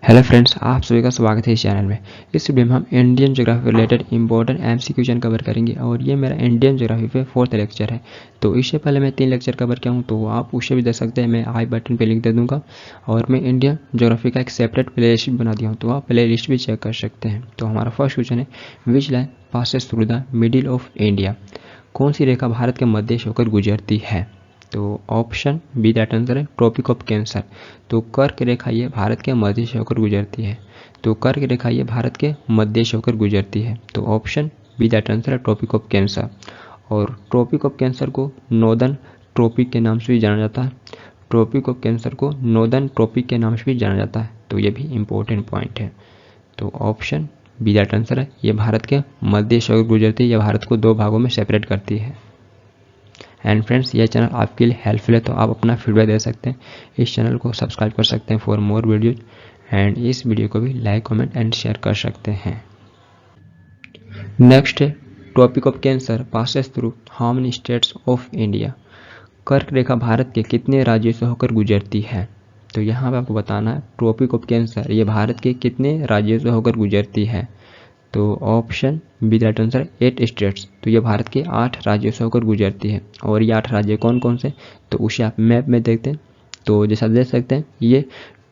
Hello friends, आप सभी का स्वागत है इस चैनल में। इस वीडियो में हम Indian geography related important MCQ question cover करेंगे और ये मेरा इंडियन ज्योग्राफी पे 4th लेक्चर है। तो इससे पहले मैं 3 लेक्चर कवर किया हूँ, तो आप उसे भी देख सकते हैं। मैं आई बटन पे लिंक दे दूँगा और मैं इंडियन ज्योग्राफी का एक सेपरेट प्ले लिस्ट बना दिया हूँ, तो आप प्ले लिस्ट भी चेक कर सकते हैं। तो हमारा फर्स्ट क्वेश्चन है, which line passes through the middle of India. कौन सी रेखा भारत के मध्य से होकर गुजरती है? तो ऑप्शन बी दैट आंसर है ट्रॉपिक ऑफ कैंसर। तो कर्क रेखा ये भारत के मध्य से होकर गुजरती है। तो कर्क रेखा ये भारत के मध्य से होकर गुजरती है। तो ऑप्शन बी दैट आंसर है ट्रॉपिक ऑफ कैंसर। और ट्रॉपिक ऑफ कैंसर को नॉर्दर्न ट्रॉपिक के नाम से भी जाना जाता है। ट्रॉपिक ऑफ कैंसर को नॉर्दर्न ट्रॉपिक के नाम से भी जाना जाता है। तो ये भी इंपॉर्टेंट पॉइंट है। तो ऑप्शन बी दैट आंसर है, ये भारत के मध्य से होकर गुजरती है। यह भारत को 2 भागों में सेपरेट करती है। एंड फ्रेंड्स, यह चैनल आपके लिए हेल्पफुल है, तो आप अपना फीडबैक दे सकते हैं। इस चैनल को सब्सक्राइब कर सकते हैं फॉर मोर वीडियोज एंड इस वीडियो को भी लाइक कमेंट एंड शेयर कर सकते हैं। नेक्स्ट है, topic of cancer passes through how many states of India. कर्क रेखा भारत के कितने राज्यों से होकर गुजरती है? तो यहाँ पे आपको बताना है टॉपिक ऑफ कैंसर ये भारत के कितने राज्यों से होकर गुजरती है। तो option B that answer 8 states. तो ये भारत के 8 राज्यों से होकर गुजरती है। और ये 8 राज्य कौन कौन से, तो उसे आप मैप में देखते हैं। तो जैसा देख सकते हैं, ये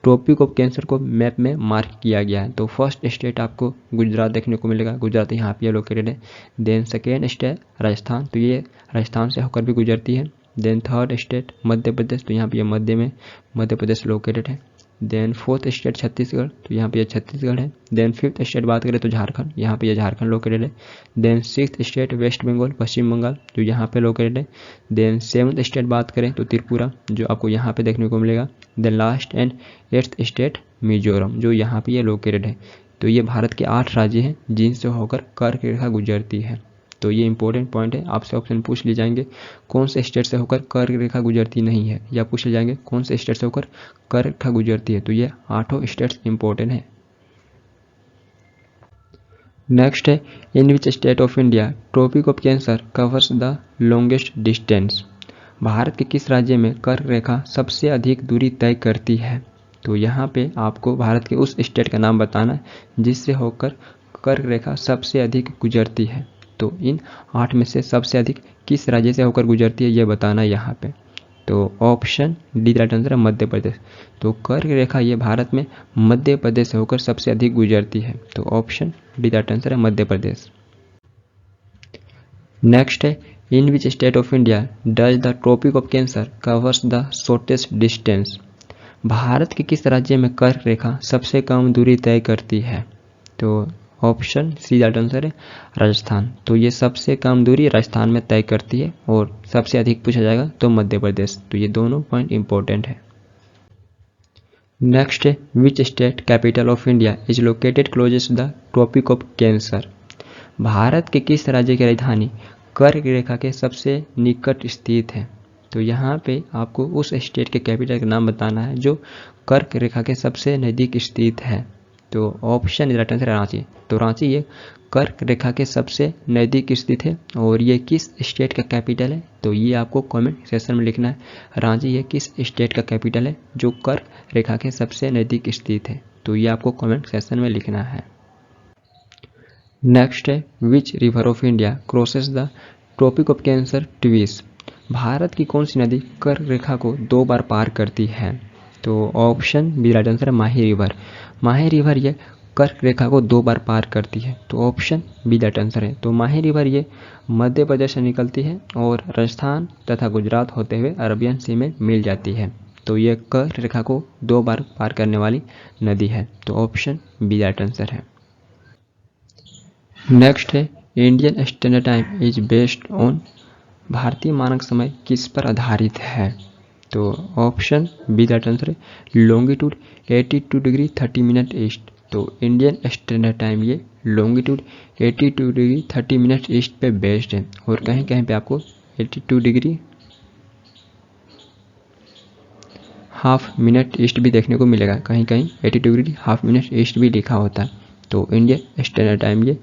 ट्रॉपिक ऑफ कैंसर को मैप में मार्क किया गया है। तो फर्स्ट स्टेट आपको गुजरात देखने को मिलेगा, गुजरात यहाँ पे लोकेटेड है। देन सेकेंड स्टेट राजस्थान, तो ये राजस्थान से होकर भी गुजरती है। देन थर्ड स्टेट मध्य प्रदेश, तो यहाँ पे मध्य में मध्य प्रदेश लोकेटेड है। देन फोर्थ स्टेट छत्तीसगढ़, तो यहाँ पे छत्तीसगढ़ है। देन फिफ्थ स्टेट बात करें तो झारखंड, यहाँ पे झारखंड लोकेटेड है। Then sixth state West Bengal Paschim Bangal, जो यहाँ पे लोकेटेड है। देन सेवन्थ स्टेट बात करें तो त्रिपुरा, जो आपको यहाँ पे देखने को मिलेगा। Then last and 8th state Mizoram, जो यहाँ पे लोकेटेड है। तो ये भारत के 8 राज्य हैं जिनसे होकर कर्क रेखा गुजरती है। तो ये इंपॉर्टेंट पॉइंट है। आपसे ऑप्शन पूछ लिए जाएंगे कौन से स्टेट से होकर कर्क रेखा गुजरती नहीं है, या पूछ लिए जाएंगे कौन से स्टेट से होकर कर्क रेखा गुजरती है। तो ये 8 स्टेट्स इंपॉर्टेंट है। नेक्स्ट है, in which state of India tropic of cancer covers the longest distance. Bharat के किस राज्य में कर्क रेखा सबसे अधिक दूरी तय करती है? तो यहाँ पे आपको भारत के उस स्टेट का नाम बताना है जिससे होकर कर्क रेखा सबसे अधिक गुजरती है। तो इन 8 में से सबसे अधिक किस राज्य से होकर गुजरती है, यह बताना है यहाँ पे। तो ऑप्शन डी राइट आंसर है मध्य प्रदेश। तो कर्क रेखा ये भारत में मध्य प्रदेश से होकर सबसे अधिक गुजरती है। तो ऑप्शन डी राइट आंसर है मध्य प्रदेश। नेक्स्ट है, in which state of India does the tropic of cancer covers the shortest distance. Bharat के किस राज्य में कर्क रेखा सबसे कम दूरी तय करती है? तो ऑप्शन सी दैट आंसर है राजस्थान। तो ये सबसे कम दूरी राजस्थान में तय करती है और सबसे अधिक पूछा जाएगा तो मध्य प्रदेश। तो ये दोनों पॉइंट इंपॉर्टेंट है। नेक्स्ट है, which state capital of India is located closest the tropic of Cancer. Bharat के किस राज्य की राजधानी कर्क रेखा के सबसे निकट स्थित है? तो यहाँ पे आपको उस स्टेट के कैपिटल का नाम बताना है जो कर्क रेखा के सबसे नज़दीक स्थित है। तो ऑप्शन राइट आंसर रांची। तो रांची ये कर्क रेखा के सबसे नज़दीक स्थित है। और ये किस स्टेट का कैपिटल है, तो ये आपको कमेंट सेक्शन में लिखना है। रांची ये किस स्टेट का कैपिटल है जो कर्क रेखा के सबसे नज़दीक स्थित है, तो ये आपको कमेंट सेक्शन में लिखना है। नेक्स्ट है, which river of India crosses the tropic of Cancer twice. Bharat की कौन सी नदी कर्क रेखा को 2 बार पार करती है? तो ऑप्शन बी राइट आंसर है माही रिवर। माही रिवर ये कर्क रेखा को 2 बार पार करती है। तो ऑप्शन बी दैट आंसर है। तो माही रिवर ये मध्य प्रदेश से निकलती है और राजस्थान तथा गुजरात होते हुए अरबियन सी में मिल जाती है। तो ये कर्क रेखा को 2 बार पार करने वाली नदी है। तो ऑप्शन बी दैट आंसर है। नेक्स्ट है, Indian Standard time is based on. भारतीय मानक समय किस पर आधारित है? तो ऑप्शन बी दैट आंसर है लॉन्गिट्यूड 82 डिग्री 30 मिनट ईस्ट। तो इंडियन स्टैंडर्ड टाइम ये लॉन्गिट्यूड 82 डिग्री 30 मिनट ईस्ट पे बेस्ड है। और कहीं कहीं पे आपको 82 डिग्री हाफ मिनट ईस्ट भी देखने को मिलेगा, कहीं कहीं 82 डिग्री हाफ मिनट ईस्ट भी लिखा होता है। तो इंडियन स्टैंडर्ड टाइम ये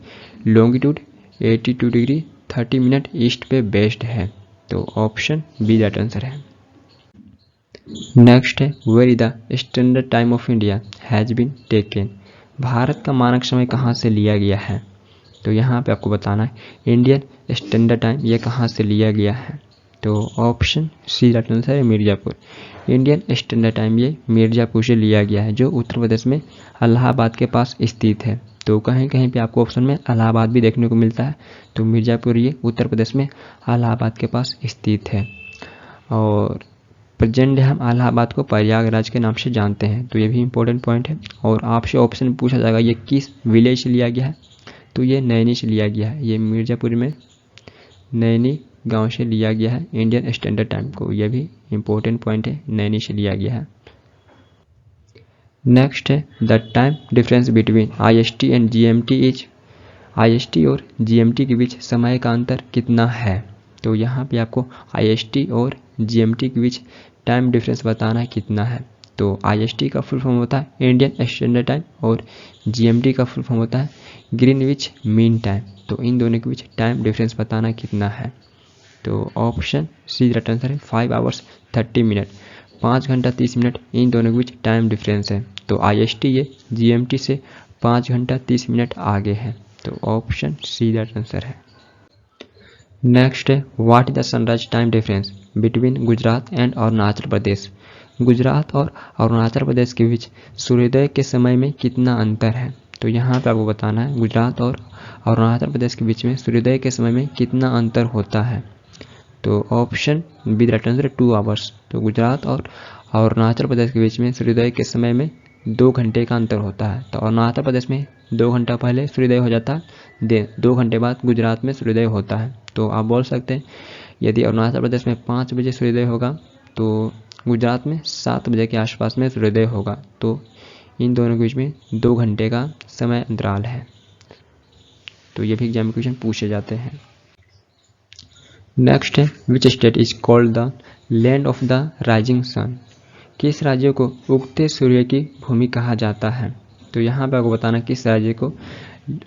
लॉन्गिट्यूड 82 डिग्री 30 मिनट ईस्ट पे बेस्ड है। तो ऑप्शन बी दैट आंसर है। नेक्स्ट है where the standard time of India has been taken. Bharat का मानक समय कहाँ से लिया गया है? तो यहाँ पे आपको बताना है इंडियन स्टैंडर्ड टाइम ये कहाँ से लिया गया है? तो ऑप्शन सी राइट आंसर है मिर्ज़ापुर। इंडियन स्टैंडर्ड टाइम ये मिर्ज़ापुर से लिया गया है जो उत्तर प्रदेश में इलाहाबाद के पास स्थित है। तो कहीं कहीं पे आपको ऑप्शन में इलाहाबाद भी देखने को मिलता है, तो मिर्ज़ापुर ये उत्तर प्रदेश में इलाहाबाद के पास स्थित है। और प्रेजेंट हम इलाहाबाद को प्रयागराज के नाम से जानते हैं, तो ये भी इंपॉर्टेंट पॉइंट है। और आपसे ऑप्शन में पूछा जाएगा ये किस विलेज से लिया गया है, तो ये नैनी से लिया गया है। ये मिर्ज़ापुर में नैनी गांव से लिया गया है इंडियन स्टैंडर्ड टाइम को, यह भी इंपॉर्टेंट पॉइंट है, नैनी से लिया गया है। नेक्स्ट है the time difference between IST and GMT is. IST और GMT के बीच समय का अंतर कितना है? तो यहाँ पे आपको IST और GMT के बीच टाइम डिफरेंस बताना है कितना है। तो IST का फुल फॉर्म होता है इंडियन स्टैंडर्ड टाइम और GMT का फुल फॉर्म होता है ग्रीनविच मीन टाइम। तो इन दोनों के बीच टाइम डिफरेंस बताना कितना है? तो ऑप्शन सी राइट आंसर है 5 आवर्स 30 मिनट, 5 घंटा 30 मिनट इन दोनों के बीच टाइम डिफरेंस है। तो IST ये GMT से 5 घंटा 30 मिनट आगे है, तो ऑप्शन सी राइट आंसर है। नेक्स्ट है what is the sunrise time difference between Gujarat and Arunachal Pradesh. Gujarat और अरुणाचल प्रदेश के बीच सूर्योदय के समय में कितना अंतर है? तो यहाँ पे आपको बताना है गुजरात और अरुणाचल प्रदेश के बीच में सूर्योदय के समय में कितना अंतर होता है। तो option B right answer 2 hours. तो गुजरात और अरुणाचल प्रदेश के बीच में सूर्योदय के समय में 2 घंटे का अंतर होता है। तो अरुणाचल प्रदेश में 2 घंटा पहले सूर्योदय हो जाता है, 2 घंटे बाद गुजरात में सूर्योदय होता है। तो आप बोल सकते हैं यदि अरुणाचल प्रदेश में 5 बजे सूर्योदय होगा तो गुजरात में 7 बजे के आसपास में सूर्योदय होगा। तो इन दोनों के बीच में 2 घंटे का समय अंतराल है। तो ये भी एग्जाम में क्वेश्चन पूछे जाते हैं। नेक्स्ट है which state is called the land of the rising sun. किस राज्य को उगते सूर्य की भूमि कहा जाता है? तो यहाँ पे आपको बताना किस राज्य को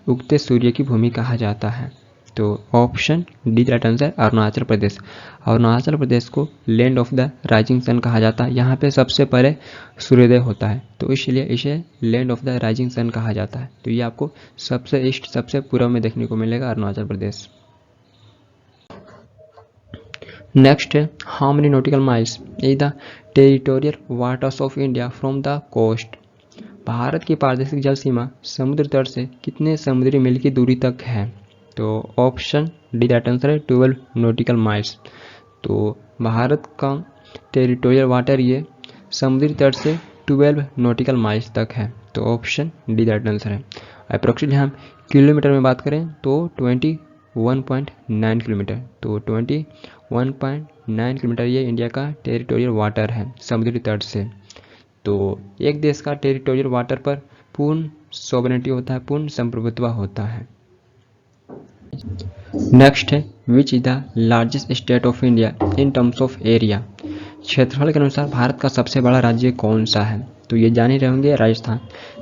उगते सूर्य की भूमि कहा जाता है। तो option d right answer Arunachal Pradesh. Arunachal Pradesh को land of the rising sun कहा जाता है। यहाँ पे सबसे पहले सूर्योदय होता है, तो इसलिए इसे land of the rising sun कहा जाता है। तो ये आपको सबसे ईस्ट सबसे पूर्व में देखने को मिलेगा अरुणाचल प्रदेश। नेक्स्ट है how many nautical miles is the territorial waters of India from the coast. Bharat की पारदर्शिक जल सीमा समुद्र तट से कितने समुद्री मील की दूरी तक है? तो ऑप्शन डी राइट आंसर है 12 नॉटिकल माइल्स। तो भारत का टेरिटोरियल वाटर ये समुद्री तट से 12 नॉटिकल माइल्स तक है। तो ऑप्शन डी राइट आंसर है। अप्रोक्सीमेटली हम किलोमीटर में बात करें तो 21.9 किलोमीटर। तो 21.9 किलोमीटर ये इंडिया का टेरिटोरियल वाटर है समुद्री तट से। तो एक देश का टेरिटोरियल वाटर पर पूर्ण सॉवरेनिटी होता है, पूर्ण संप्रभुत्व होता है। नेक्स्ट है which is the largest state of India in terms of area. क्षेत्रफल के अनुसार भारत का सबसे बड़ा राज्य कौन सा है? तो ये जान ही रहे होंगे राजस्थान।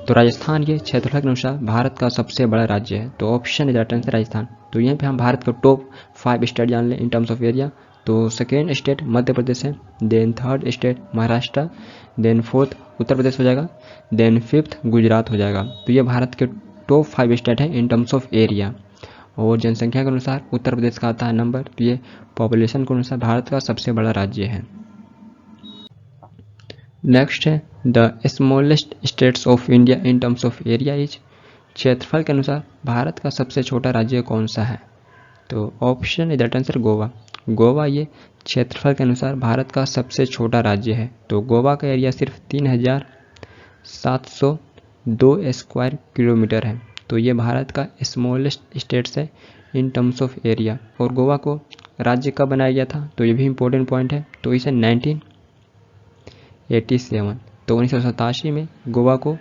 तो राजस्थान ये क्षेत्रफल के अनुसार भारत का सबसे बड़ा राज्य है। तो option is right answer Rajasthan. तो यहाँ पे हम भारत के टॉप 5 स्टेट जान लें इन टर्म्स ऑफ एरिया। तो सेकेंड स्टेट मध्य प्रदेश है, then third state Maharashtra, then fourth Uttar Pradesh हो जाएगा, देन फिफ्थ गुजरात हो जाएगा। तो ये भारत के टॉप 5 स्टेट है इन टर्म्स ऑफ एरिया। और जनसंख्या के अनुसार उत्तर प्रदेश का आता है नंबर। तो ये पॉपुलेशन के अनुसार भारत का सबसे बड़ा राज्य है। नेक्स्ट है the smallest states of India in terms of area is. क्षेत्रफल के अनुसार भारत का सबसे छोटा राज्य कौन सा है? तो option is that answer Goa. Goa ये क्षेत्रफल के अनुसार भारत का सबसे छोटा राज्य है। तो गोवा का एरिया सिर्फ 3702 स्क्वायर किलोमीटर है। तो ये भारत का स्मॉलेस्ट स्टेट्स है इन टर्म्स ऑफ एरिया। और गोवा को राज्य कब बनाया गया था? तो ये भी इंपॉर्टेंट पॉइंट है। तो इसे 1987 तो 1987 में गोवा को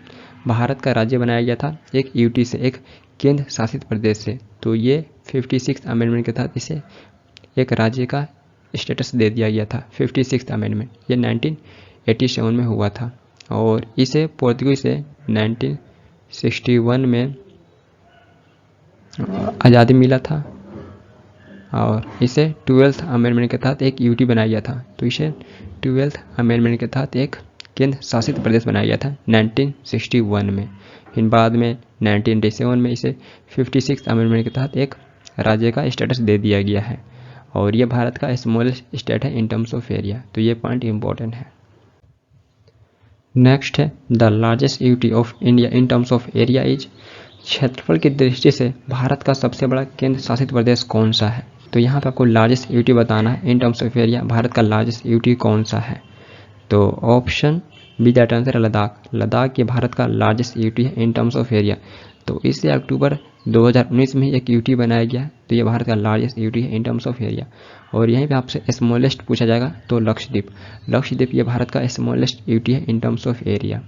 भारत का राज्य बनाया गया था एक यूटी से, एक केंद्र शासित प्रदेश से। तो ये 56 अमेंडमेंट के तहत इसे एक राज्य का स्टेटस दे दिया गया था। 56 अमेंडमेंट ये 1987 में हुआ था। और इसे पोर्तुगीज से 1961 में आज़ादी मिला था। और इसे 12th अमेंडमेंट के तहत एक यूटी बनाया गया था। तो इसे 12th अमेंडमेंट के तहत एक केंद्र शासित प्रदेश बनाया गया था 1961 में। फिर बाद में 1987 में इसे 56th अमेंडमेंट के तहत एक राज्य का स्टेटस दे दिया गया है। और ये भारत का स्मॉलेस्ट स्टेट है इन टर्म्स ऑफ एरिया। तो ये पॉइंट इंपॉर्टेंट है। नेक्स्ट है the largest UT of India in terms of area is. क्षेत्रफल की दृष्टि से भारत का सबसे बड़ा केंद्र शासित प्रदेश कौन सा है? तो यहाँ पे आपको लार्जेस्ट यूटी बताना है इन टर्म्स ऑफ एरिया। भारत का लार्जेस्ट यूटी कौन सा है? तो ऑप्शन बी दैट आंसर है लद्दाख। लद्दाख ये भारत का लार्जेस्ट यूटी है इन टर्म्स ऑफ एरिया। तो इससे अक्टूबर 2019 में एक यूटी बनाया गया। तो ये भारत का लार्जेस्ट यूटी है इन टर्म्स ऑफ एरिया। और यहीं पे आपसे स्मॉलेस्ट पूछा जाएगा तो लक्षद्वीप। लक्षद्वीप ये भारत का स्मॉलेस्ट यूटी है इन टर्म्स ऑफ एरिया।